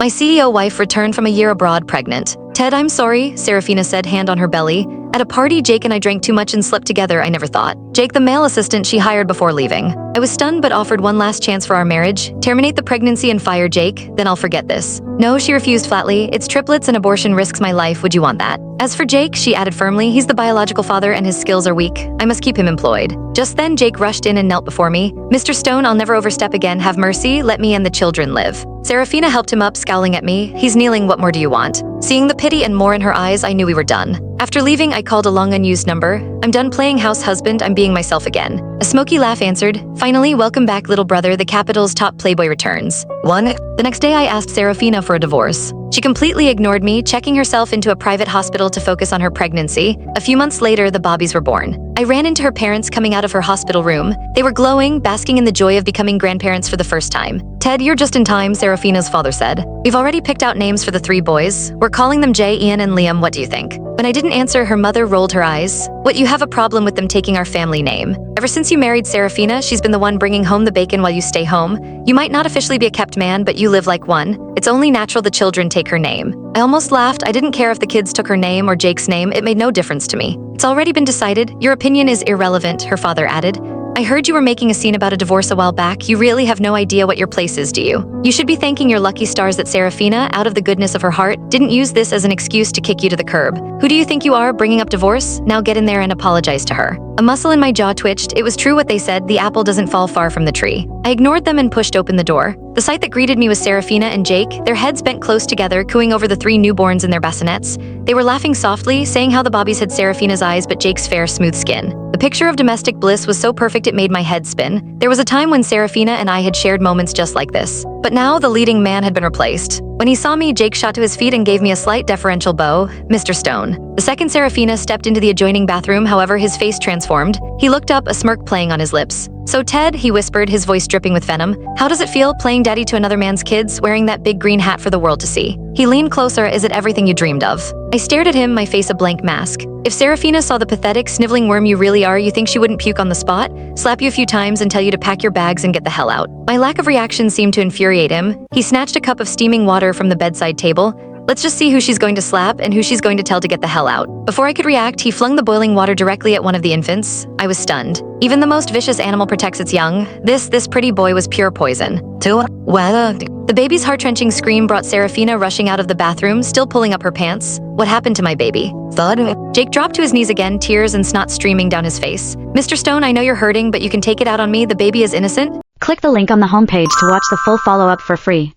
My CEO wife returned from a year abroad pregnant. Ted, I'm sorry, Serafina said, hand on her belly. At a party, Jake and I drank too much and slept together, I never thought. Jake, the male assistant she hired before leaving. I was stunned but offered one last chance for our marriage. Terminate the pregnancy and fire Jake, then I'll forget this. No, she refused flatly. It's triplets and abortion risks my life, would you want that? As for Jake, she added firmly, he's the biological father and his skills are weak. I must keep him employed. Just then, Jake rushed in and knelt before me. Mr. Stone, I'll never overstep again. Have mercy, let me and the children live. Serafina helped him up, scowling at me. He's kneeling, what more do you want? Seeing the pity and more in her eyes, I knew we were done. After leaving, I called a long unused number. I'm done playing house husband, I'm being myself again. A smoky laugh answered. Finally, welcome back, little brother, the capital's top playboy returns. The next day I asked Serafina for a divorce. She completely ignored me, checking herself into a private hospital to focus on her pregnancy. A few months later, the Bobbies were born. I ran into her parents coming out of her hospital room. They were glowing, basking in the joy of becoming grandparents for the first time. Ted, you're just in time, Serafina's father said. We've already picked out names for the 3 boys. We're calling them Jay, Ian, and Liam, what do you think? When I didn't answer, her mother rolled her eyes. What, you have a problem with them taking our family name? Ever since you married Serafina, she's been the one bringing home the bacon while you stay home. You might not officially be a kept man, but you live like one. It's only natural the children take her name. I almost laughed. I didn't care if the kids took her name or Jake's name. It made no difference to me. It's already been decided. Your opinion is irrelevant, her father added. I heard you were making a scene about a divorce a while back. You really have no idea what your place is, do you? You should be thanking your lucky stars that Serafina, out of the goodness of her heart, didn't use this as an excuse to kick you to the curb. Who do you think you are, bringing up divorce? Now get in there and apologize to her. A muscle in my jaw twitched. It was true what they said, the apple doesn't fall far from the tree. I ignored them and pushed open the door. The sight that greeted me was Serafina and Jake, their heads bent close together, cooing over the 3 newborns in their bassinets. They were laughing softly, saying how the Bobbies had Serafina's eyes but Jake's fair, smooth skin. The picture of domestic bliss was so perfect it made my head spin. There was a time when Serafina and I had shared moments just like this. But now the leading man had been replaced. When he saw me, Jake shot to his feet and gave me a slight deferential bow. Mr. Stone. The second Serafina stepped into the adjoining bathroom, however, his face transformed. He looked up, a smirk playing on his lips. So Ted, he whispered, his voice dripping with venom, how does it feel playing daddy to another man's kids, wearing that big green hat for the world to see? He leaned closer. Is it everything you dreamed of? I stared at him, my face a blank mask. If Serafina saw the pathetic, sniveling worm you really are, you think she wouldn't puke on the spot, slap you a few times and tell you to pack your bags and get the hell out? My lack of reaction seemed to infuriate him. He snatched a cup of steaming water from the bedside table. Let's just see who she's going to slap and who she's going to tell to get the hell out. Before I could react, he flung the boiling water directly at one of the infants. I was stunned. Even the most vicious animal protects its young. This pretty boy was pure poison. The baby's heart-wrenching scream brought Serafina rushing out of the bathroom, still pulling up her pants. What happened to my baby? Jake dropped to his knees again, tears and snot streaming down his face. Mr. Stone, I know you're hurting, but you can take it out on me. The baby is innocent. Click the link on the homepage to watch the full follow-up for free.